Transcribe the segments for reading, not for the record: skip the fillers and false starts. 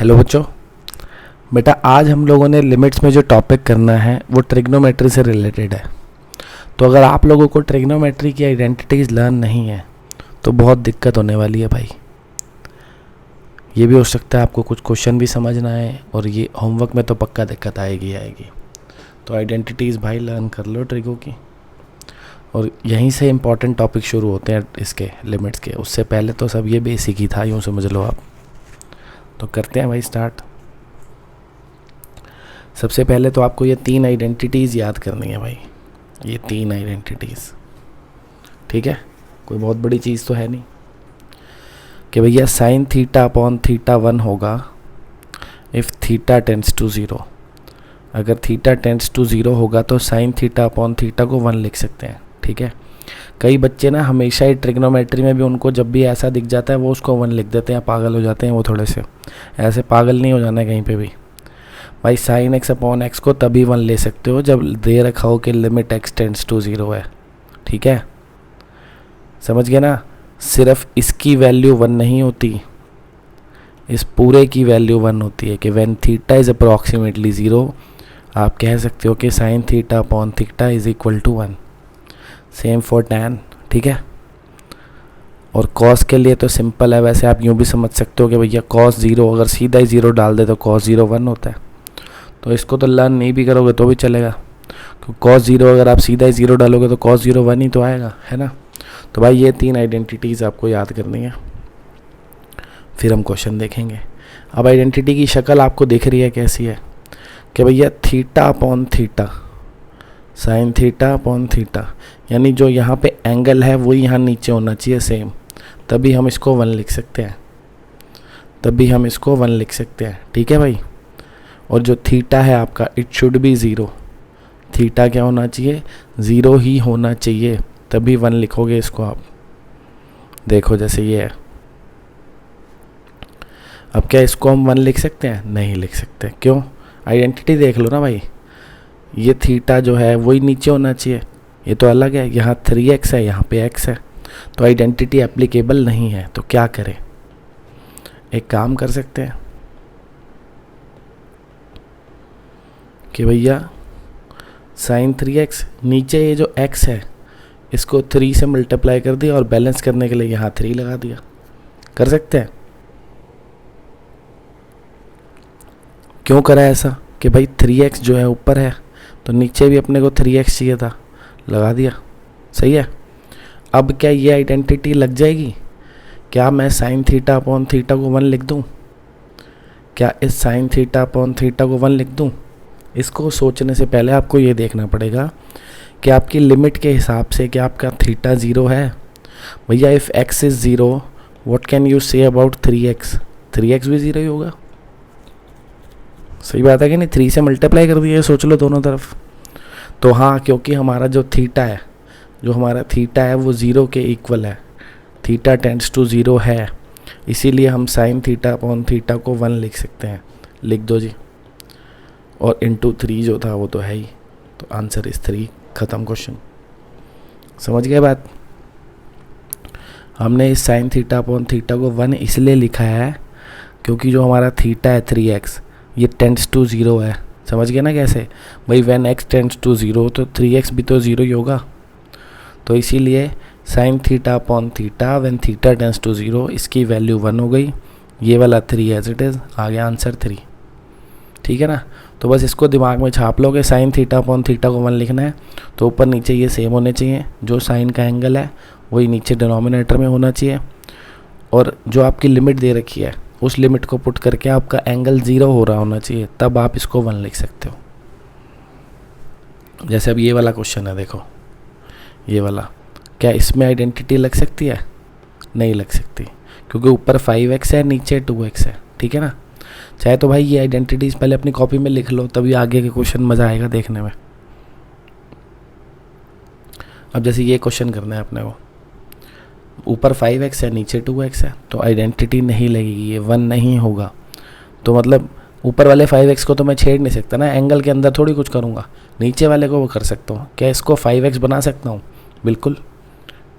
Hello बच्चों। बेटा आज हम लोगों ने लिमिट्स में जो टॉपिक करना है वो ट्रिग्नोमेट्री से रिलेटेड है। तो अगर आप लोगों को ट्रिग्नोमेट्री की आइडेंटिटीज़ लर्न नहीं है तो बहुत दिक्कत होने वाली है भाई। ये भी हो सकता है आपको कुछ क्वेश्चन भी समझ ना आए और ये होमवर्क में तो पक्का दिक्कत आएगी। तो आइडेंटिटीज़ भाई लर्न कर लो ट्रिगो की, और यहीं से इम्पॉर्टेंट टॉपिक शुरू होते हैं इसके लिमिट्स के। उससे पहले तो सब ये बेसिक ही था, यूँ समझ लो आप। तो करते हैं भाई स्टार्ट। सबसे पहले तो आपको ये 3 आइडेंटिटीज़ याद करनी है भाई, ये 3 आइडेंटिटीज़। ठीक है, कोई बहुत बड़ी चीज़ तो है नहीं कि भैया साइन थीटा अपॉन थीटा 1 होगा इफ़ थीटा टेंड्स टू 0। अगर थीटा टेंड्स टू 0 होगा तो साइन थीटा अपॉन थीटा को 1 लिख सकते हैं। ठीक है, कई बच्चे ना हमेशा ही ट्रिग्नोमेट्री में भी उनको जब भी ऐसा दिख जाता है वो उसको 1 लिख देते हैं, पागल हो जाते हैं वो थोड़े से। ऐसे पागल नहीं हो जाना है कहीं पे भी भाई। साइन एक्स अपॉन एक्स को तभी 1 ले सकते हो जब दे रखा हो कि लिमिट एक्स टेंड्स टू 0 है। ठीक है, समझ गए ना। सिर्फ इसकी वैल्यू 1 नहीं होती, इस पूरे की वैल्यू 1 होती है कि व्हेन थीटा इज़ अप्रॉक्सीमेटली 0 आप कह सकते हो कि sine theta upon theta is equal to 1। Same for tan. ठीक है, और कॉस के लिए तो सिंपल है। वैसे आप यूँ भी समझ सकते हो कि भैया कॉस 0 अगर सीधा ही 0 डाल दे तो कॉस 0 1 होता है। तो इसको तो लर्न नहीं भी करोगे तो भी चलेगा, क्योंकि कॉस 0 अगर आप सीधा ही 0 डालोगे तो कॉस 0 1 ही तो आएगा, है ना। तो भाई ये 3 आइडेंटिटीज़ आपको याद करनी है, फिर हम क्वेश्चन देखेंगे। अब आइडेंटिटी की शक्ल आपको दिख रही है कैसी है कि भैया theta upon theta, sign theta upon theta, यानी जो यहाँ पे एंगल है वो यहाँ नीचे होना चाहिए सेम, तभी हम इसको 1 लिख सकते हैं। ठीक है भाई, और जो थीटा है आपका इट शुड बी 0। थीटा क्या होना चाहिए, 0 ही होना चाहिए, तभी 1 लिखोगे इसको आप। देखो जैसे ये है, अब क्या इसको हम 1 लिख सकते हैं? नहीं लिख सकते। क्यों? आइडेंटिटी देख लो ना भाई, ये थीटा जो है वही नीचे होना चाहिए, ये तो अलग है। यहाँ 3x है, यहाँ पे x है, तो आइडेंटिटी एप्लीकेबल नहीं है। तो क्या करें? एक काम कर सकते हैं कि भैया साइन 3x, नीचे ये जो x है इसको 3 से मल्टीप्लाई कर दिया और बैलेंस करने के लिए यहाँ 3 लगा दिया। कर सकते हैं। क्यों करा ऐसा कि भाई 3x जो है ऊपर है तो नीचे भी अपने को 3x चाहिए था, लगा दिया। सही है। अब क्या ये आइडेंटिटी लग जाएगी? क्या मैं साइन थीटा अपॉन थीटा को 1 लिख दूँ? क्या इस साइन थीटा अपॉन थीटा को 1 लिख दूँ? इसको सोचने से पहले आपको ये देखना पड़ेगा कि आपकी लिमिट के हिसाब से क्या आपका थीटा 0 है। भैया if x is 0 what can you say about 3x? 3x भी 0 ही होगा। सही बात है कि नहीं? 3 से मल्टीप्लाई कर दिया, सोच लो दोनों तरफ। तो हाँ, क्योंकि हमारा जो थीटा है वो 0 के इक्वल है, थीटा टेंड्स टू 0 है, इसीलिए हम साइन थीटा अपॉन थीटा को 1 लिख सकते हैं। लिख दो जी, और इंटू 3 जो था वो तो है ही, तो आंसर इस 3। ख़त्म क्वेश्चन। समझ गए बात? हमने इस साइन थीटा अपॉन थीटा को 1 इसलिए लिखा है क्योंकि जो हमारा थीटा है 3x ये टेंड्स टू 0 है। समझ गए ना कैसे भाई? व्हेन x टेंड्स टू 0 तो 3x भी तो 0 ही होगा। तो इसीलिए sine theta upon theta when theta tends to 0 इसकी वैल्यू 1 हो गई। ये वाला 3 एज इट इज़, आ गया आंसर 3। ठीक है ना। तो बस इसको दिमाग में छाप लो कि साइन थीटा अपॉन थीटा को 1 लिखना है तो ऊपर नीचे ये सेम होने चाहिए। जो साइन का एंगल है वही नीचे डिनोमिनेटर में होना चाहिए, और जो आपकी लिमिट दे रखी है उस लिमिट को पुट करके आपका एंगल 0 हो रहा होना चाहिए, तब आप इसको 1 लिख सकते हो। जैसे अब ये वाला क्वेश्चन है, देखो ये वाला, क्या इसमें आइडेंटिटी लग सकती है? नहीं लग सकती, क्योंकि ऊपर 5x है नीचे 2x है। ठीक है ना। चाहे तो भाई ये आइडेंटिटीज पहले अपनी कॉपी में लिख लो, तभी आगे के क्वेश्चन मज़ा आएगा देखने में। अब जैसे ये क्वेश्चन करना है अपने को, ऊपर 5x है नीचे 2x है, तो आइडेंटिटी नहीं लगेगी, ये 1 नहीं होगा। तो मतलब ऊपर वाले 5x को तो मैं छेड़ नहीं सकता ना, एंगल के अंदर थोड़ी कुछ करूँगा। नीचे वाले को वो कर सकता हूँ। क्या इसको 5x बना सकता हूँ? बिल्कुल,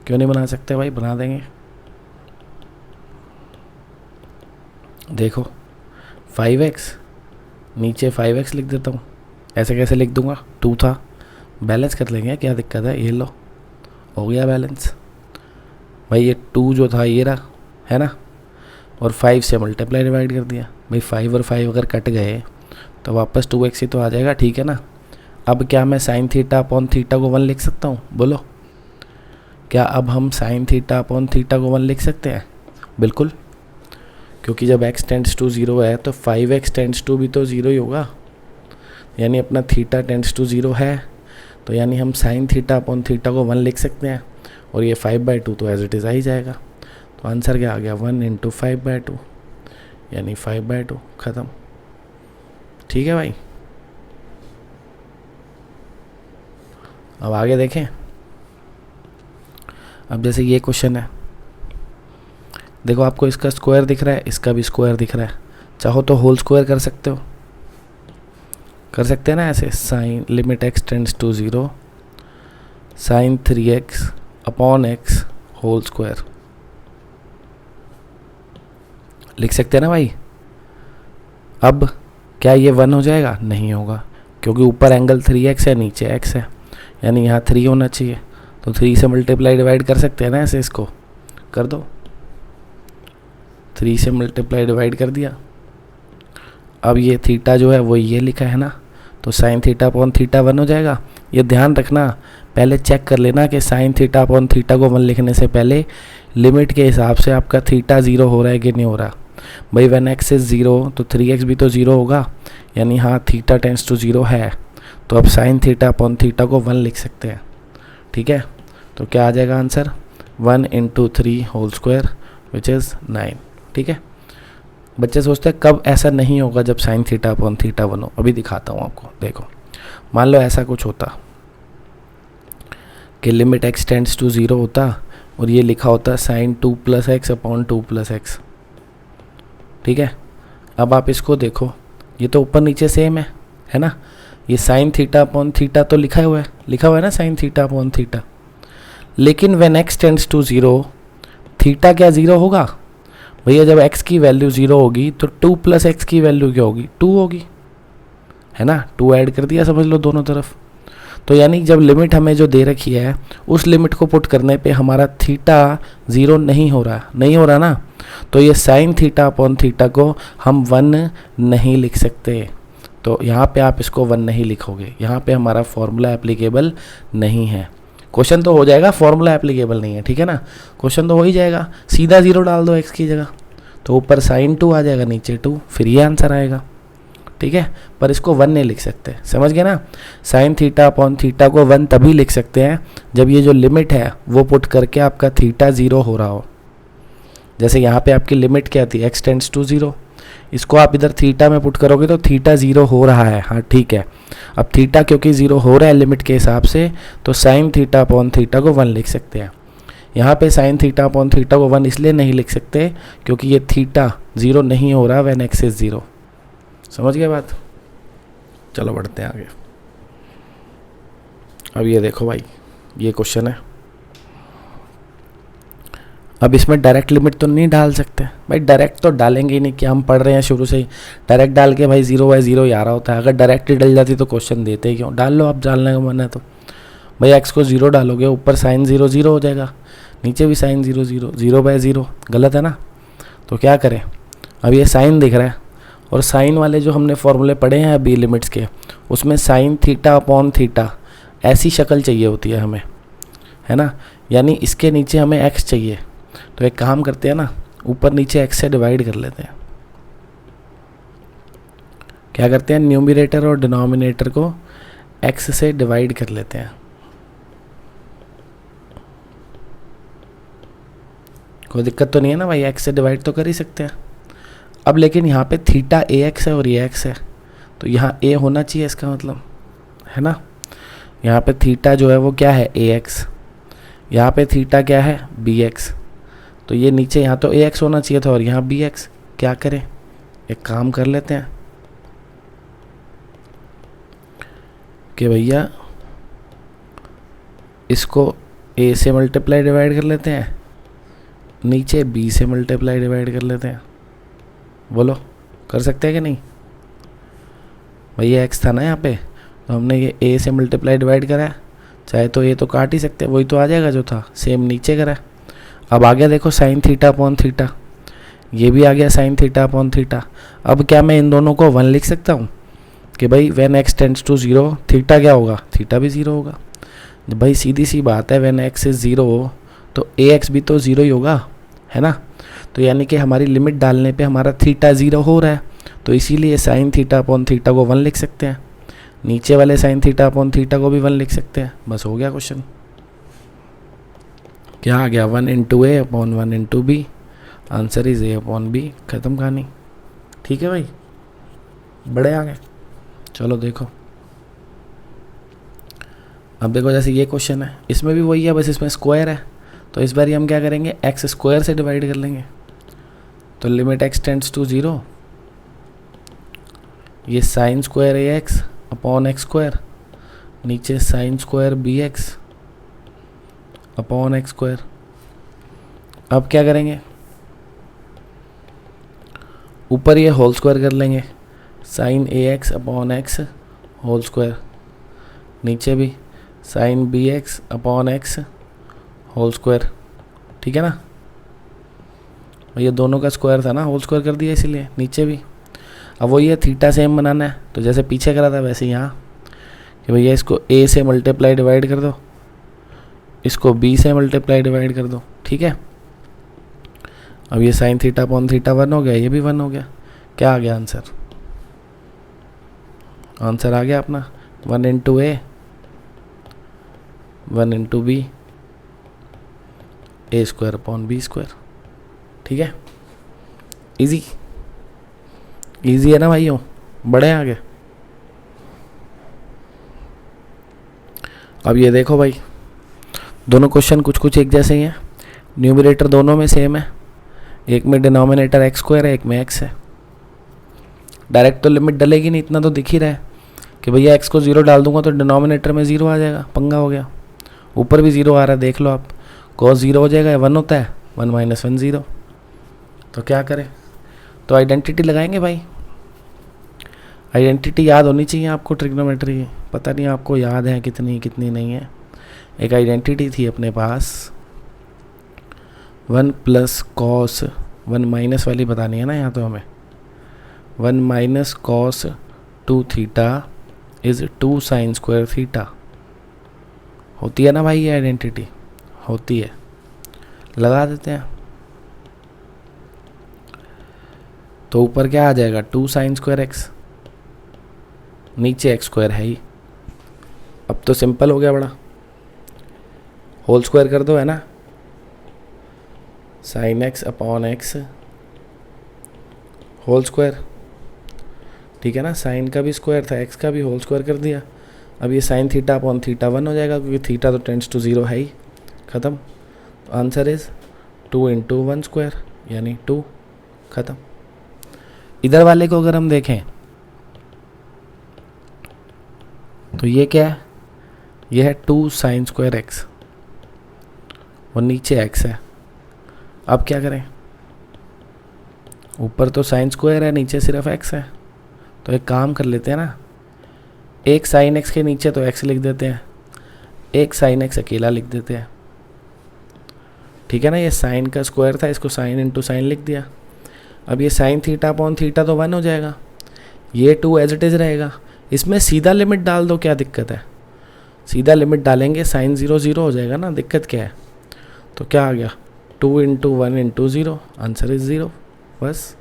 क्यों नहीं बना सकते भाई, बना देंगे। देखो 5x, नीचे 5x लिख देता हूँ। ऐसे कैसे लिख दूँगा, 2 था, बैलेंस कर लेंगे, क्या दिक्कत है, ये लो हो गया बैलेंस भाई। ये 2 जो था ये रहा, है ना, और 5 से मल्टीप्लाई डिवाइड कर दिया भाई। 5 और 5 अगर कट गए तो वापस 2x ही तो आ जाएगा, ठीक है ना। अब क्या मैं साइन थीटा अपॉन थीटा को 1 लिख सकता हूँ, बोलो क्या अब हम साइन थीटा अपॉन थीटा को 1 लिख सकते हैं? बिल्कुल, क्योंकि जब x टेंड्स टू 0 है तो 5x टेंड्स टू भी तो 0 ही होगा, यानी अपना थीटा टेंड्स टू 0 है, तो यानी हम साइन थीटा अपॉन थीटा को 1 लिख सकते हैं, और ये 5/2 तो एज इट इज़ आ ही जाएगा। तो आंसर क्या आ गया, 1 × 5/2, यानी 5/2, ख़त्म। ठीक है भाई, अब आगे देखें। अब जैसे ये क्वेश्चन है, देखो आपको इसका स्क्वायर दिख रहा है, इसका भी स्क्वायर दिख रहा है, चाहो तो होल स्क्वायर कर सकते हो, कर सकते हैं ना ऐसे, sine limit x tends to 0 sine 3x upon x whole square लिख सकते हैं ना भाई। अब क्या ये 1 हो जाएगा? नहीं होगा, क्योंकि ऊपर एंगल 3x है, नीचे x है, यानी यहाँ 3 होना चाहिए। तो 3 से मल्टीप्लाई डिवाइड कर सकते हैं ना ऐसे, इसको कर दो, 3 से मल्टीप्लाई डिवाइड कर दिया। अब ये थीटा जो है वो ये लिखा है ना, तो साइन थीटा अपॉन थीटा 1 हो जाएगा। ये ध्यान रखना, पहले चेक कर लेना कि साइन थीटा अपॉन थीटा को 1 लिखने से पहले लिमिट के हिसाब से आपका थीटा 0 हो रहा है कि नहीं हो रहा। भाई व्हेन x इज़ 0 तो 3x भी तो 0 होगा, यानी हाँ थीटा टेंड्स टू 0 है, तो अब साइन थीटा अपॉन थीटा को 1 लिख सकते हैं। ठीक है, तो क्या आ जाएगा answer, 1 × 3 whole square which is 9। ठीक है, बच्चे सोचते हैं कब ऐसा नहीं होगा जब साइन थीटा अपॉन थीटा 1 हो। अभी दिखाता हूँ आपको, देखो मान लो ऐसा कुछ होता कि लिमिट x टेंड्स टू 0 होता और ये लिखा होता साइन 2 + x अपॉन 2 + x। ठीक है, अब आप इसको देखो, ये तो ऊपर नीचे सेम है ना, ये साइन थीटा अपॉन थीटा तो लिखा हुआ है ना, साइन थीटा अपॉन थीटा, लेकिन when x tends to 0 theta क्या 0 होगा? भैया जब x की वैल्यू 0 होगी तो 2 + x की वैल्यू क्या होगी, 2 होगी, है ना, 2 ऐड कर दिया समझ लो दोनों तरफ। तो यानी जब लिमिट हमें जो दे रखी है उस लिमिट को पुट करने पे हमारा थीटा 0 नहीं हो रहा ना, तो ये साइन थीटा अपॉन थीटा को हम 1 नहीं लिख सकते। तो यहाँ पे आप इसको 1 नहीं लिखोगे, यहाँ पे हमारा फॉर्मूला एप्लीकेबल नहीं है। क्वेश्चन तो हो जाएगा, फॉर्मूला एप्लीकेबल नहीं है, ठीक है ना, क्वेश्चन तो हो ही जाएगा, सीधा 0 डाल दो x की जगह, तो ऊपर साइन 2 आ जाएगा, नीचे 2, फिर ये आंसर आएगा। ठीक है, पर इसको 1 नहीं लिख सकते, समझ गए ना। साइन थीटा अपॉन थीटा को 1 तभी लिख सकते हैं जब ये जो लिमिट है वो पुट करके आपका थीटा 0 हो रहा हो। जैसे यहाँ पे आपकी लिमिट क्या थी, x टेंड्स टू 0, इसको आप इधर थीटा में पुट करोगे तो थीटा 0 हो रहा है, हाँ ठीक है। अब थीटा क्योंकि 0 हो रहा है लिमिट के हिसाब से, तो साइन थीटा अपॉन थीटा को 1 लिख सकते हैं। यहाँ पे साइन थीटा अपॉन थीटा को 1 इसलिए नहीं लिख सकते क्योंकि ये थीटा 0 नहीं हो रहा व्हेन x इज 0। समझ गए बात? चलो बढ़ते हैं आगे। अब ये देखो भाई, ये क्वेश्चन है, अब इसमें डायरेक्ट लिमिट तो नहीं डाल सकते भाई, डायरेक्ट तो डालेंगे ही नहीं, कि हम पढ़ रहे हैं शुरू से ही डायरेक्ट डाल के भाई 0/0 ही आ रहा होता है। अगर डायरेक्ट ही डल जाती तो क्वेश्चन देते ही क्यों, डाल लो, आप डालने का मन है तो। भाई x को 0 डालोगे, ऊपर साइन 0 0 हो जाएगा, नीचे भी साइन 0 0, 0/0 गलत है ना। तो क्या करें, अब ये साइन दिख रहा है, और साइन वाले जो हमने फॉर्मूले पढ़े हैं अभी लिमिट्स के, उसमें साइन थीटा अपॉन थीटा ऐसी शक्ल चाहिए होती है हमें, है ना, यानी इसके नीचे हमें x चाहिए। तो एक काम करते हैं ना, ऊपर नीचे x से डिवाइड कर लेते हैं। क्या करते हैं, न्यूमरेटर और डिनोमिनेटर को x से डिवाइड कर लेते हैं। कोई दिक्कत तो नहीं है ना भाई, x से डिवाइड तो कर ही सकते हैं। अब लेकिन यहाँ पे थीटा ax है और ये x है, तो यहाँ a होना चाहिए इसका मतलब, है ना। यहाँ पे थीटा जो है वो क्या है, ax, यहाँ पे थीटा क्या है, bx, तो ये नीचे यहाँ तो ax होना चाहिए था और यहाँ bx। क्या करें, एक काम कर लेते हैं कि भैया इसको a से मल्टीप्लाई डिवाइड कर लेते हैं, नीचे b से मल्टीप्लाई डिवाइड कर लेते हैं। बोलो कर सकते हैं कि नहीं भाई? ये एक्स था ना यहाँ पे, तो हमने ये ए से मल्टीप्लाई डिवाइड करा है, चाहे तो ए तो काट ही सकते हैं, वही तो आ जाएगा जो था, सेम नीचे करा है। अब आ गया देखो साइन थीटा अपॉन थीटा, ये भी आ गया साइन थीटा अपॉन थीटा। अब क्या मैं इन दोनों को 1 लिख सकता हूँ कि भाई when x tends to 0 theta क्या होगा? थीटा भी 0 होगा। भाई सीधी सी बात है, व्हेन एक्स इज 0 तो ए एक्स भी तो 0 ही होगा, है ना? तो यानी कि हमारी लिमिट डालने पे हमारा थीटा 0 हो रहा है, तो इसीलिए साइन थीटा अपॉन थीटा को 1 लिख सकते हैं। नीचे वाले साइन थीटा अपॉन थीटा को भी 1 लिख सकते हैं। बस हो गया क्वेश्चन। क्या आ गया? 1 into a upon 1 into b, answer is a upon b. खत्म कहानी। ठीक है भाई, बड़े आ गए। चलो देखो, अब देखो जैसे ये क्वेश्चन है, इसमें भी वही है, बस इसमें स्क्वायर है, तो इस बार हम क्या करेंगे? एक्स स्क्वायर से डिवाइड कर लेंगे। तो लिमिट एक्स टेंड्स टू 0, ये sine square A x upon x square, नीचे sine square B x upon x square. अब क्या करेंगे? ऊपर ये होल स्क्वायर कर लेंगे, sine A x upon x whole square, नीचे भी sine B x upon x whole square. ठीक है ना? ये दोनों का स्क्वायर था ना, होल स्क्वायर कर दिया इसीलिए, नीचे भी। अब वो ये थीटा सेम बनाना है, तो जैसे पीछे करा था वैसे यहाँ कि भैया इसको ए से मल्टीप्लाई डिवाइड कर दो, इसको बी से मल्टीप्लाई डिवाइड कर दो। ठीक है? अब ये साइन थीटा अपॉन थीटा 1 हो गया, ये भी 1 हो गया। क्या आ गया आंसर? आंसर आ गया अपना 1 इंटू ए 1 इंटू बी, ए स्क्वायर अपॉन बी स्क्वायर। ठीक है? इजी इजी है ना भाइयों? बड़े आगे। अब ये देखो भाई, दोनों क्वेश्चन कुछ कुछ एक जैसे ही हैं, न्यूमरेटर दोनों में सेम है, एक में डिनोमिनेटर एक्स स्क्वायर है, एक में एक्स है। डायरेक्ट तो लिमिट डलेगी नहीं, इतना तो दिख ही रहा है कि भैया एक्स को 0 डाल दूंगा तो डिनोमिनेटर में 0 आ जाएगा, पंगा हो गया। ऊपर भी 0 आ रहा है, देख लो आप, कॉस 0 हो जाएगा, 1 होता है, 1 माइनस 1 0। तो क्या करें? तो आइडेंटिटी लगाएंगे भाई। आइडेंटिटी याद होनी चाहिए आपको, ट्रिग्नोमेट्री। पता नहीं आपको याद है कितनी कितनी नहीं है। एक आइडेंटिटी थी अपने पास, 1 प्लस कॉस, 1 माइनस वाली बतानी है ना यहाँ तो हमें, 1 minus cos 2 theta is 2 sine square theta. होती है ना भाई ये आइडेंटिटी? होती है, लगा देते हैं। तो ऊपर क्या आ जाएगा? 2 साइन स्क्वायर एक्स, नीचे एक्स स्क्वायर है ही। अब तो सिंपल हो गया बड़ा, होल स्क्वायर कर दो, है ना? Sine x upon x whole square. ठीक है ना? साइन का भी स्क्वायर था, एक्स का भी, होल स्क्वायर कर दिया। अब ये साइन थीटा अपॉन थीटा 1 हो जाएगा, क्योंकि थीटा तो टेंड्स टू 0 है ही। ख़त्म। तो आंसर इज 2 इंटू 1 स्क्वायर, यानी 2। ख़त्म। इधर वाले को अगर हम देखें तो ये क्या है? ये है 2 साइन स्क्वायर एक्स, और नीचे एक्स है। अब क्या करें? ऊपर तो साइन स्क्वायर है, नीचे सिर्फ एक्स है। तो एक काम कर लेते हैं ना, एक साइन एक्स के नीचे तो एक्स लिख देते हैं, एक साइन एक्स अकेला लिख देते हैं। ठीक है ना? ये साइन का स्क्वायर था, इसको साइन इंटू साइन लिख दिया। अब ये साइन थीटा अपॉन थीटा तो 1 हो जाएगा, ये 2 एज इट इज़ रहेगा। इसमें सीधा लिमिट डाल दो, क्या दिक्कत है? सीधा लिमिट डालेंगे, साइन 0 0 हो जाएगा ना, दिक्कत क्या है? तो क्या आ गया? 2 इंटू 1 इंटू 0, आंसर इज 0। बस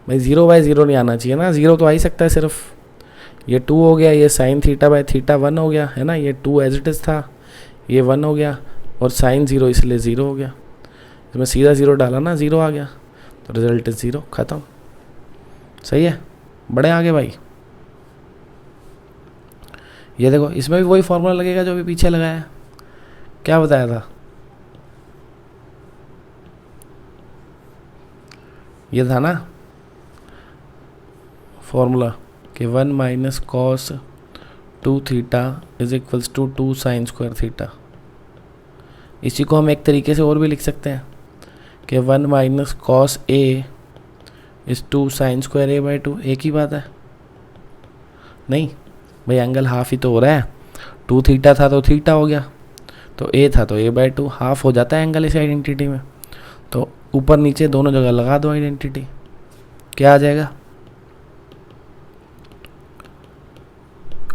भाई 0 बाई 0 नहीं आना चाहिए ना, 0 तो आ ही सकता है सिर्फ। ये 2 हो गया, ये साइन थीटा बाई थीटा 1 हो गया, है ना? ये 2 एज इट इज़ था, ये 1 हो गया, और साइन 0 इसलिए 0 हो गया। इसमें सीधा 0 डाला ना, 0 आ गया, तो रिजल्ट इज 0। ख़त्म। सही है? बड़े आगे भाई। ये देखो, इसमें भी वही फॉर्मूला लगेगा जो भी पीछे लगाया है। क्या बताया था? ये था ना फॉर्मूला कि 1 minus cos 2 theta is equals to 2 sine square theta. इसी को हम एक तरीके से और भी लिख सकते हैं कि 1 माइनस कॉस ए इस 2 साइन स्क्वायर ए बाई 2 एक ही बात है नहीं भाई, एंगल हाफ ही तो हो रहा है। 2 थीटा था तो थीटा हो गया, तो ए था तो ए बाई 2, हाफ हो जाता है एंगल इस आइडेंटिटी में। तो ऊपर नीचे दोनों जगह लगा दो आइडेंटिटी, क्या आ जाएगा?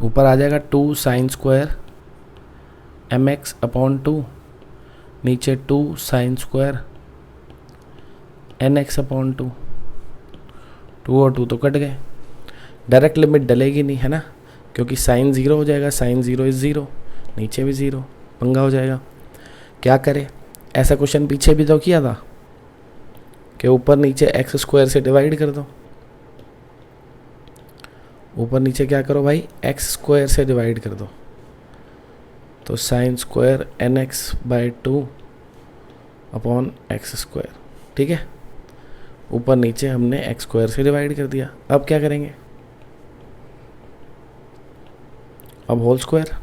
ऊपर आ जाएगा 2 sine square m x upon 2, नीचे 2 sine square n x upon 2। 2 और 2 तो कट गए, डायरेक्ट लिमिट डलेगी नहीं है ना, क्योंकि साइन 0 हो जाएगा, साइन 0 इज़ 0, नीचे भी 0, पंगा हो जाएगा। क्या करें? ऐसा क्वेश्चन पीछे भी तो किया था कि ऊपर नीचे एक्स स्क्वायर से डिवाइड कर दो। ऊपर नीचे क्या करो भाई? एक्स स्क्वायर से डिवाइड कर दो, तो sine square n x by 2 upon x square. ठीक है, ऊपर नीचे हमने एक्स स्क्वायर से डिवाइड कर दिया। अब क्या करेंगे? अब whole square,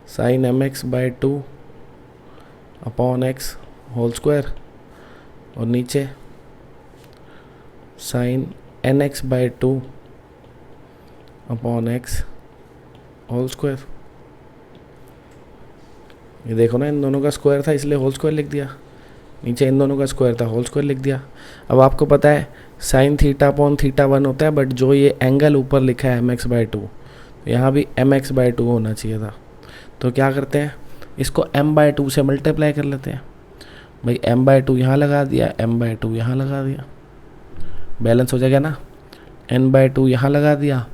sine m x by 2 upon x whole square, और नीचे sine n x by 2 upon x whole square. ये देखो ना, इन दोनों का स्क्वायर था इसलिए होल स्क्वायर लिख दिया, नीचे इन दोनों का स्क्वायर था होल स्क्वायर लिख दिया। अब आपको पता है साइन थीटा अपॉन थीटा 1 होता है, बट जो ये एंगल ऊपर लिखा है एम एक्स बाई 2, तो यहाँ भी एम एक्स बाई 2 होना चाहिए था। तो क्या करते हैं, इसको m बाई 2 से मल्टीप्लाई कर लेते हैं। भाई m बाई 2 यहाँ लगा दिया, m बाई 2 यहाँ लगा दिया, बैलेंस हो जाएगा ना। n बाई 2 यहाँ लगा दिया,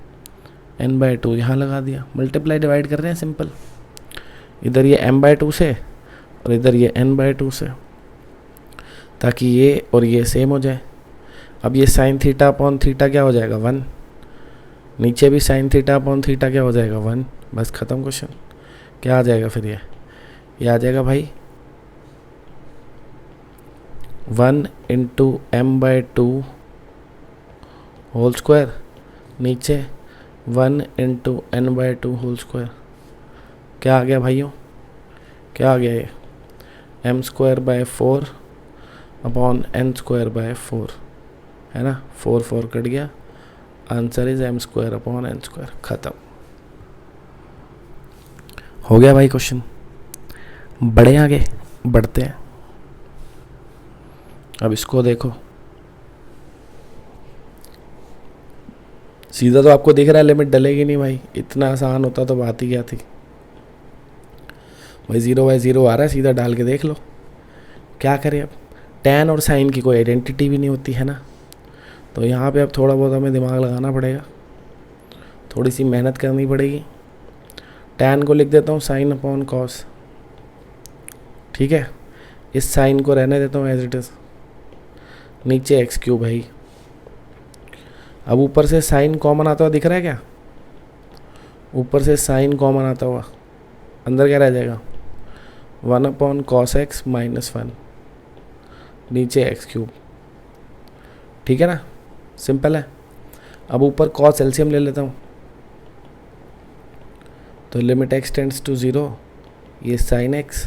n बाई 2 यहाँ लगा दिया, मल्टीप्लाई डिवाइड कर रहे हैं सिंपल। इधर ये m बाई 2 से और इधर ये n बाई 2 से, ताकि ये और ये सेम हो जाए। अब ये साइन थीटा अपॉन थीटा क्या हो जाएगा? 1, नीचे भी साइन थीटा अपॉन थीटा क्या हो जाएगा? 1। बस ख़त्म क्वेश्चन। क्या आ जाएगा फिर? ये आ जाएगा भाई 1 into m by 2 whole square, नीचे 1 into n by 2 whole square. क्या आ गया भाइयों? क्या आ गया ये? M square by 4 upon n square by 4, है ना। 4 4 कट गया, answer is m square upon n square. ख़त्म हो गया भाई क्वेश्चन। बढ़े आगे बढ़ते हैं। अब इसको देखो, सीधा तो आपको दिख रहा है लिमिट डलेगी नहीं भाई, इतना आसान होता तो बात ही क्या थी भाई। 0/0 आ रहा है, सीधा डाल के देख लो। क्या करें अब? tan और साइन की कोई आइडेंटिटी भी नहीं होती है ना, तो यहाँ पे अब थोड़ा बहुत हमें दिमाग लगाना पड़ेगा, थोड़ी सी मेहनत करनी पड़ेगी। tan को लिख देता हूँ साइन अपॉन कॉस, ठीक है। इस साइन को रहने देता हूँ एज इट इज़, नीचे x³ भाई। अब ऊपर से साइन कॉमन आता हुआ दिख रहा है क्या? ऊपर से साइन कॉमन आता हुआ, अंदर क्या रह जाएगा? 1 अपॉन कॉस एक्स माइनस 1, नीचे x³, ठीक है ना, सिंपल है। अब ऊपर कॉस एलसीएम ले लेता हूँ, तो लिमिट x टेंड्स टू 0, ये साइन x,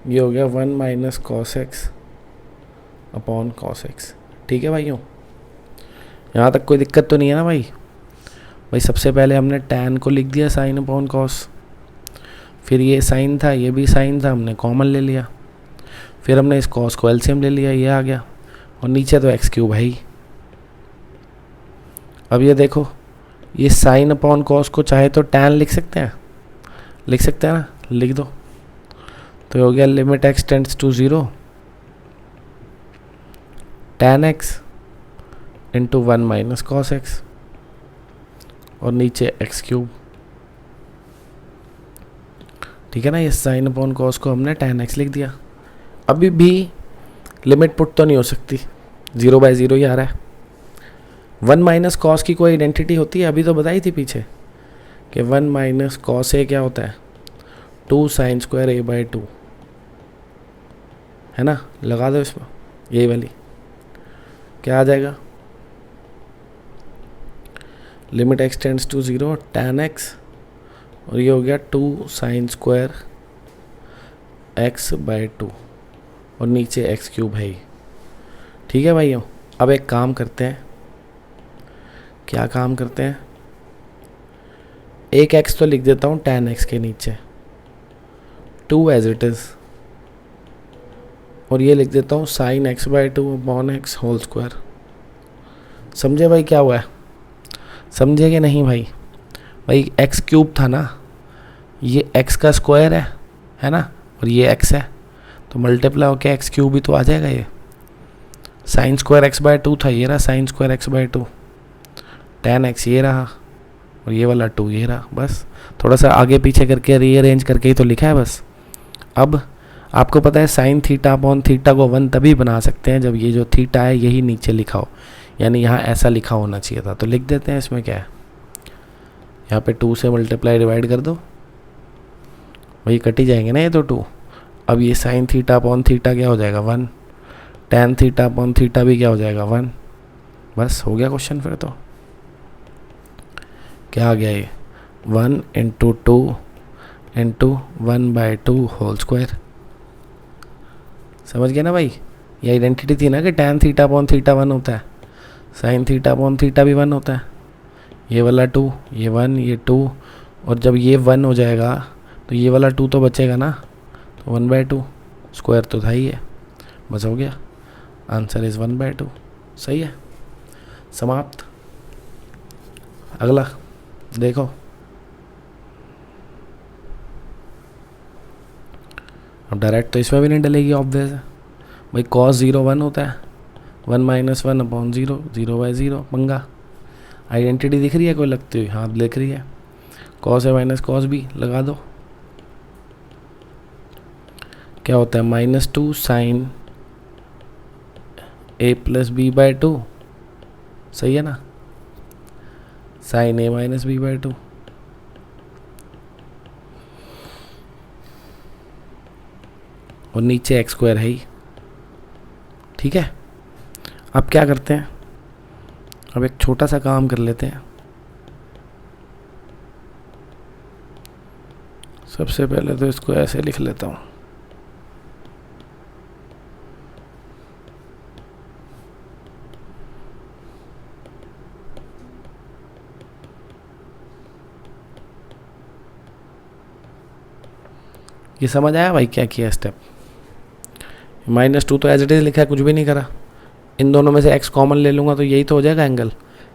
ये हो गया 1 minus cos x upon cos x. ठीक है भाइयों, यहाँ तक कोई दिक्कत तो नहीं है ना भाई? भाई सबसे पहले हमने tan को लिख दिया साइन अपॉन कॉस, फिर ये साइन था, ये भी साइन था, हमने कॉमन ले लिया, फिर हमने इस कॉस को एलसीएम ले लिया, ये आ गया, और नीचे तो x³ भाई। अब ये देखो, ये साइन अपॉन कॉस को चाहे तो tan लिख सकते हैं, लिख सकते हैं ना, लिख दो। तो हो गया limit x tends to 0 tan x into 1 minus cos x, और नीचे x³, ठीक है ना। ये साइन अपॉन कॉस को हमने tan x लिख दिया। अभी भी लिमिट पुट तो नहीं हो सकती, 0/0 ही आ रहा है। 1 माइनस कॉस की कोई आइडेंटिटी होती है? अभी तो बताई थी पीछे कि 1 माइनस कॉस ए क्या होता है? 2 साइन स्क्वायर a बाई 2, है ना। लगा दो इसमें यही वाली, क्या आ जाएगा? Limit x tends to 0 tan x, और ये हो गया 2 साइन स्क्वायर x बाई 2, और नीचे x³ भाई। ठीक है भाइयों, अब एक काम करते हैं, क्या काम करते हैं, एक x तो लिख देता हूँ tan x के नीचे, 2 एज इट इज़, और ये लिख देता हूँ sin x/2 upon x whole square. समझे भाई क्या हुआ है? समझे कि नहीं भाई? भाई x क्यूब था ना, ये x का स्क्वायर है ना, और ये x है, तो मल्टीप्लाई होकर x क्यूब भी तो आ जाएगा। ये साइन स्क्वायर x/2 था, ये रहा sine square x/2, tan x ये रहा, और ये वाला 2 ये रहा। बस थोड़ा सा आगे पीछे करके रीअरेंज करके ही तो लिखा है बस। अब आपको पता है साइन थीटा अपॉन थीटा को 1 तभी बना सकते हैं जब ये जो थीटा है यही नीचे लिखा हो, यानी यहाँ ऐसा लिखा होना चाहिए था। तो लिख देते हैं, इसमें क्या है, यहाँ पे 2 से मल्टीप्लाई डिवाइड कर दो, वही कट ही जाएंगे ना ये तो 2। अब ये साइन थीटा अपॉन थीटा क्या हो जाएगा 1, tan थीटा अपॉन थीटा भी क्या हो जाएगा 1। बस हो गया क्वेश्चन। फिर तो क्या आ गया ये 1 इंटू 2 इंटू 1/2 होल स्क्वायर। समझ गया ना भाई? ये आइडेंटिटी थी ना कि tan थीटा अपॉन थीटा 1 होता है, साइन थीटा अपॉन थीटा भी 1 होता है। ये वाला 2, ये 1, ये 2, और जब ये 1 हो जाएगा तो ये वाला 2 तो बचेगा ना, तो 1/2 स्क्वायर तो था ही है। बस हो गया, आंसर इज़ 1/2। सही है, समाप्त। अगला देखो, अब डायरेक्ट तो इसमें भी नहीं डलेगी, ऑब्वियस है भाई। cos 0 1 होता है, 1 - 1 अपॉन 0, 0/0 पंगा। आइडेंटिटी दिख रही है कोई लगती हुई? हाँ दिख रही है, cos A minus cos B लगा दो। क्या होता है -2 साइन A प्लस B/2, सही है ना, साइन A माइनस B/2। और नीचे x स्क्वायर है ही, ठीक है। अब क्या करते हैं, अब एक छोटा सा काम कर लेते हैं। सबसे पहले तो इसको ऐसे लिख लेता हूँ, ये समझ आया भाई क्या किया स्टेप? -2 तो एज इट इज़ लिखा है, कुछ भी नहीं करा। इन दोनों में से x कॉमन ले लूँगा तो यही तो हो जाएगा एंगल,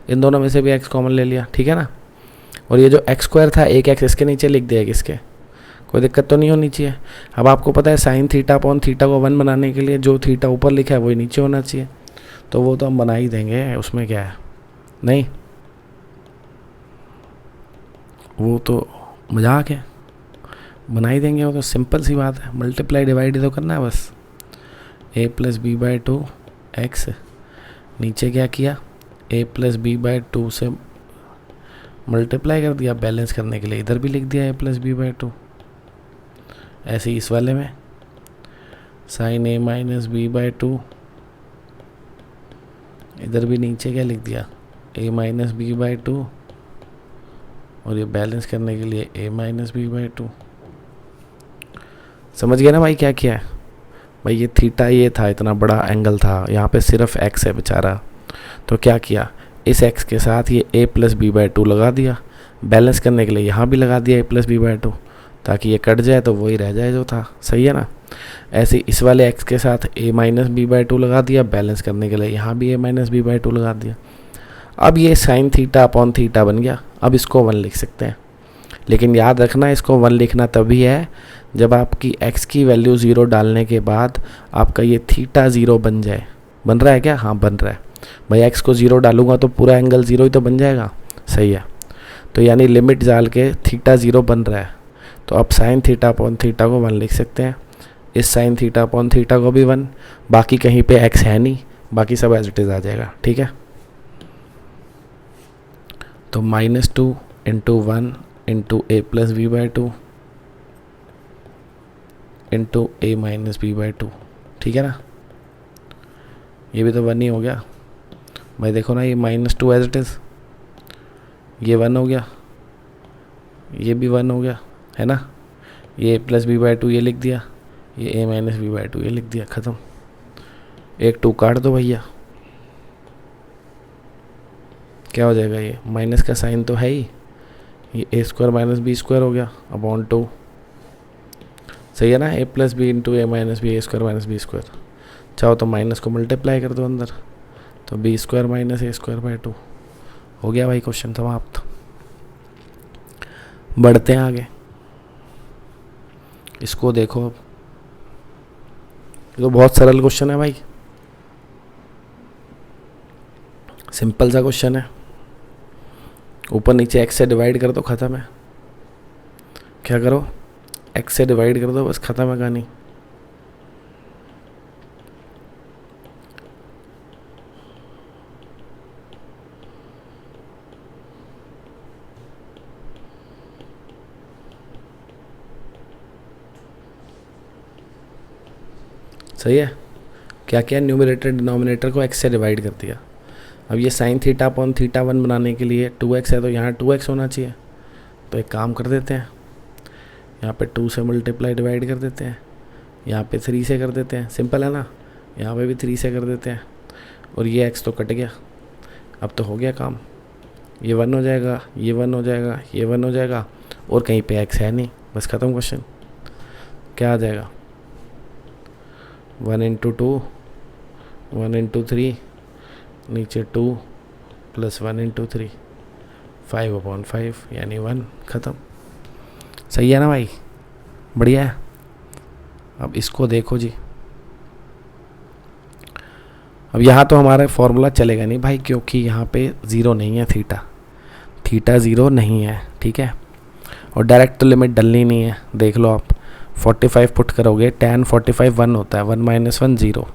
इन दोनों में से भी x कॉमन ले लिया, ठीक है ना। और ये जो x स्क्वायर था, एक x इसके नीचे लिख दिया, किसके, कोई दिक्कत तो नहीं होनी चाहिए। अब आपको पता है साइन थीटा अपॉन थीटा को 1 बनाने के लिए जो थीटा ऊपर लिखा है वही नीचे होना चाहिए, तो वो तो हम बना ही देंगे, उसमें क्या है। नहीं, वो तो मजाक है, बना ही देंगे, वो तो सिंपल सी बात है, मल्टीप्लाई डिवाइड ही तो करना है बस। a प्लस B/2 x, नीचे क्या किया, a प्लस B/2 से मल्टीप्लाई कर दिया, बैलेंस करने के लिए इधर भी लिख दिया a प्लस B/2। ऐसे ही इस वाले में साइन A माइनस B/2, इधर भी नीचे क्या लिख दिया, a माइनस B/2, और ये बैलेंस करने के लिए a माइनस B/2। समझ गया ना भाई क्या किया है? भाई ये थीटा ये था, इतना बड़ा एंगल था, यहाँ पे सिर्फ x है बेचारा, तो क्या किया, इस x के साथ ये a प्लस B/2 लगा दिया, बैलेंस करने के लिए यहाँ भी लगा दिया a प्लस B/2, ताकि ये कट जाए तो वही रह जाए जो था। सही है ना। ऐसे इस वाले x के साथ a माइनस B/2 लगा दिया, बैलेंस करने के लिए यहाँ भी a माइनस B/2 लगा दिया। अब ये साइन थीटा अपॉन थीटा बन गया। अब इसको 1 लिख सकते हैं, लेकिन याद रखना इसको 1 लिखना तभी है जब आपकी x की वैल्यू 0 डालने के बाद आपका ये थीटा 0 बन जाए। बन रहा है क्या? हाँ बन रहा है भाई। x को 0 डालूंगा तो पूरा एंगल 0 ही तो बन जाएगा। सही है, तो यानी लिमिट डाल के थीटा 0 बन रहा है, तो अब साइन थीटा अपॉन थीटा को 1 लिख सकते हैं। इस साइन थीटा अपॉन थीटा को भी 1, बाकी कहीं पे x है नहीं, बाकी सब एज इट इज़ आ जाएगा, ठीक है। तो -2 into 1 into a plus B/2 into a minus B/2, ठीक है ना। ये भी तो 1 ही हो गया भाई। देखो ना, ये -2 एज इट इज़, ये 1 हो गया, ये भी 1 हो गया, है ना। ये a प्लस B/2 ये लिख दिया, ये a माइनस B/2 ये लिख दिया, ख़त्म। एक 2 काट दो भैया, क्या हो जाएगा, ये माइनस का साइन तो है ही, ये a square minus B square हो गया अपॉन 2, सही है ना, a plus b into a minus b, A square minus B square. चाहो तो माइनस को मल्टीप्लाई कर दो अंदर, तो b square minus a square by 2 हो गया भाई, क्वेश्चन समाप्त। बढ़ते हैं आगे, इसको देखो अब, ये तो बहुत सरल क्वेश्चन है भाई, सिंपल सा क्वेश्चन है, ऊपर नीचे एक्स से डिवाइड कर दो, ख़त्म है। क्या करो, एक्स से डिवाइड कर दो, बस ख़त्म है कहानी। सही है, क्या किया, न्यूमरेटर डिनोमिनेटर को एक्स से डिवाइड कर दिया। अब ये साइन थीटा अपॉन थीटा 1 बनाने के लिए 2x है, तो यहाँ 2x होना चाहिए, तो एक काम कर देते हैं, यहाँ पे 2 से मल्टीप्लाई डिवाइड कर देते हैं, यहाँ पे 3 से कर देते हैं, सिंपल है ना, यहाँ पे भी 3 से कर देते हैं, और ये x तो कट गया। अब तो हो गया काम, ये 1 हो जाएगा, ये 1 हो जाएगा, ये 1 हो जाएगा, और कहीं पे x है नहीं, बस ख़त्म क्वेश्चन। क्या आ जाएगा, 1 इंटू 2, 1 इंटू 3, नीचे 2 प्लस 1 इंटू 3, 5 अपॉन 5 यानी 1, ख़त्म। सही है ना भाई, बढ़िया है। अब इसको देखो जी, अब यहाँ तो हमारा फॉर्मूला चलेगा नहीं भाई, क्योंकि यहाँ पे ज़ीरो नहीं है, थीटा ज़ीरो नहीं है, ठीक है, और डायरेक्ट तो लिमिट डलनी नहीं है। देख लो आप, 45 पुट करोगे, tan 45 1 होता है, 1 माइनस 1 0,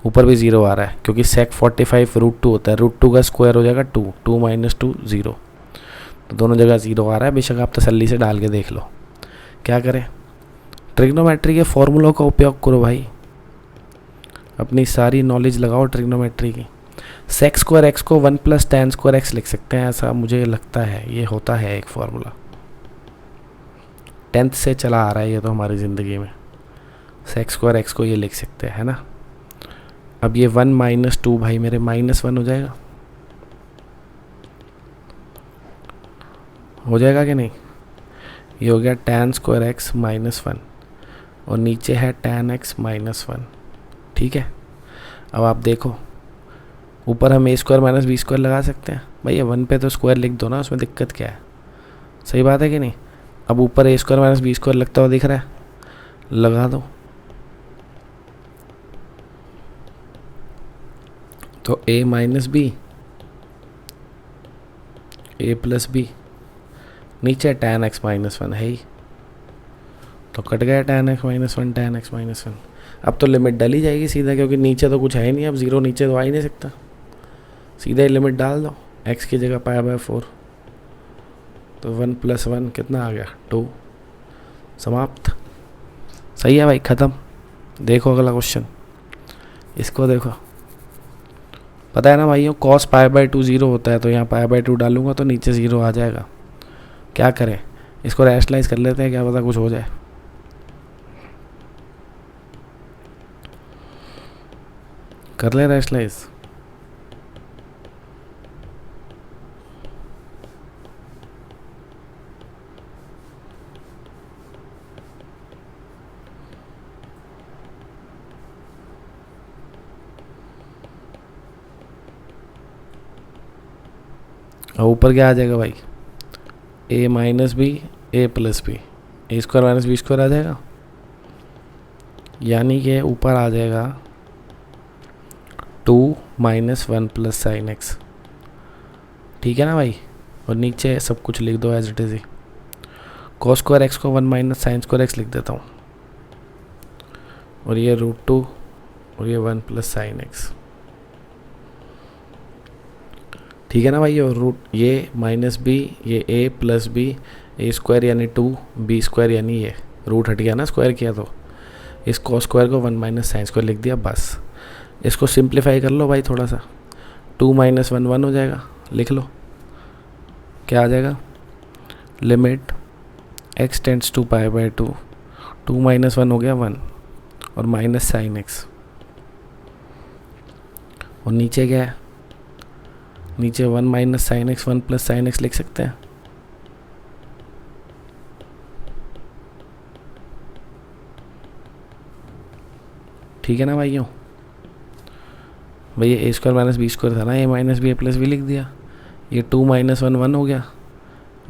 ऊपर भी 0 आ रहा है, क्योंकि sec 45 √2 होता है, √2 का स्क्वायर हो जाएगा 2, 2 माइनस 2 0, तो दोनों जगह 0 आ रहा है, बेशक आप तसल्ली से डाल के देख लो। क्या करें, ट्रिग्नोमेट्री के फॉर्मूलों का उपयोग करो भाई, अपनी सारी नॉलेज लगाओ ट्रिग्नोमेट्री की। sec स्क्वायर x को 1 प्लस tan स्क्वायर x लिख सकते हैं, ऐसा मुझे लगता है, ये होता है एक फॉर्मूला, 10th से चला आ रहा है ये तो हमारी ज़िंदगी में, sec स्क्वायर x को ये लिख सकते हैं, है ना। अब ये 1 माइनस 2 भाई मेरे -1 हो जाएगा कि नहीं, ये हो गया tan स्क्वायर x -1, और नीचे है tan x -1, ठीक है। अब आप देखो, ऊपर हम a square minus B square लगा सकते हैं, भैया 1 पे तो स्क्वायर लिख दो ना, उसमें दिक्कत क्या है, सही बात है कि नहीं। अब ऊपर a square minus B square लगता हुआ दिख रहा है, लगा दो, तो a minus B, a plus b, नीचे tan x -1 है ही, तो कट गया tan x -1, tan x -1। अब तो लिमिट डाली जाएगी सीधा, क्योंकि नीचे तो कुछ है ही नहीं, अब 0 नीचे तो आ ही नहीं सकता, सीधा ही लिमिट डाल दो, x की जगह π/4, तो 1 प्लस 1 कितना आ गया, 2, समाप्त। सही है भाई, ख़त्म। देखो अगला क्वेश्चन, इसको देखो, पता है ना भाइयों, cos π/2 0 होता है, तो यहाँ π/2 डालूंगा तो नीचे 0 आ जाएगा। क्या करें, इसको रैशनलाइज कर लेते हैं, क्या पता कुछ हो जाए। कर ले रैशनलाइज, और ऊपर क्या आ जाएगा भाई, a minus B, a plus B, A square minus B square आ जाएगा, यानी कि ऊपर आ जाएगा 2 माइनस 1 प्लस साइन एक्स, ठीक है ना भाई, और नीचे सब कुछ लिख दो एज इट इज़ ही। cos स्क्वायर एक्स को 1 माइनस साइन स्क्वायर एक्स लिख देता हूँ, और ये √2, और ये 1 प्लस साइन एक्स, ठीक है ना भाई, और रूट ये माइनस बी, ये a plus B, A square यानी 2, बी स्क्वायर यानी ये रूट हट गया ना, स्क्वायर किया तो इस cos स्क्वायर को 1 माइनस साइन स्क्वायर लिख दिया, बस। इसको सिंप्लीफाई कर लो भाई थोड़ा सा, 2 माइनस 1 1 हो जाएगा, लिख लो क्या आ जाएगा, limit x tends to π/2, 2 minus 1 हो गया 1, और माइनस साइन एक्स, और नीचे क्या है, नीचे 1 minus sine x 1 plus sine x लिख सकते हैं। ठीक है ना भाइयों? भैया ए स्क्वायर माइनस बी स्क्वायर था ना, ए माइनस बी ए प्लस बी लिख दिया। ये 2 माइनस 1 1 हो गया,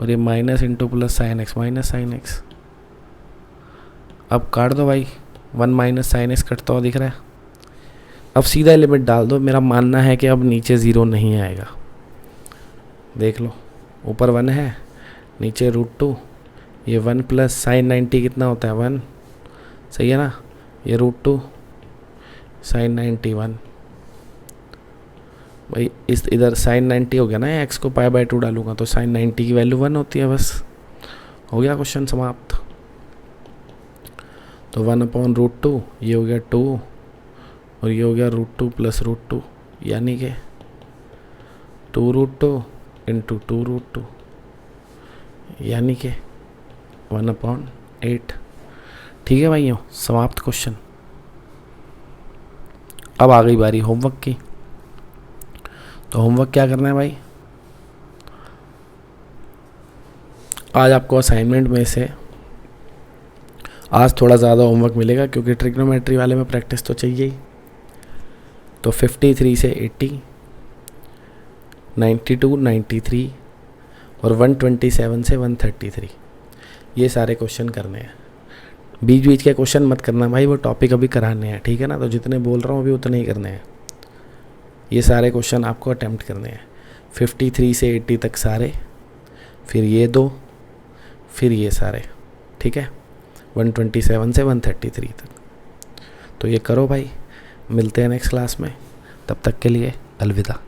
और ये minus into plus sine x minus sine x. अब काट दो भाई, 1 माइनस साइन एक्स कटता हुआ दिख रहा है। अब सीधा लिमिट डाल दो। मेरा मानना है कि अब नीचे 0 नहीं आएगा। देख लो, ऊपर 1 है, नीचे √2, ये 1 प्लस साइन 90 कितना होता है 1, सही है ना। ये √2 साइन 91 भाई, इस इधर साइन 90 हो गया ना, एक्स को π/2 डालूंगा तो साइन 90 की वैल्यू 1 होती है। बस हो गया क्वेश्चन समाप्त। तो 1/√2 ये हो गया 2, और ये हो गया √2 प्लस √2, यानी कि 2√2 इंटू 2√2, यानी कि 1/8। ठीक है भाइयों, समाप्त क्वेश्चन। अब आ गई बारी होमवर्क की। तो होमवर्क क्या करना है भाई? आज आपको असाइनमेंट में से आज थोड़ा ज़्यादा होमवर्क मिलेगा, क्योंकि ट्रिग्नोमेट्री वाले में प्रैक्टिस तो चाहिए ही। तो 53 से 80, 92, 93 और 127 से 133, ये सारे क्वेश्चन करने हैं। बीच बीच के क्वेश्चन मत करना भाई, वो टॉपिक अभी कराने हैं, ठीक है ना। तो जितने बोल रहा हूँ अभी उतने ही करने हैं। ये सारे क्वेश्चन आपको अटेम्प्ट करने हैं, 53 से 80 तक सारे, फिर ये 2, फिर ये सारे, ठीक है, 127 से 133 तक। तो ये करो भाई, मिलते हैं नेक्स्ट क्लास में, तब तक के लिए अलविदा।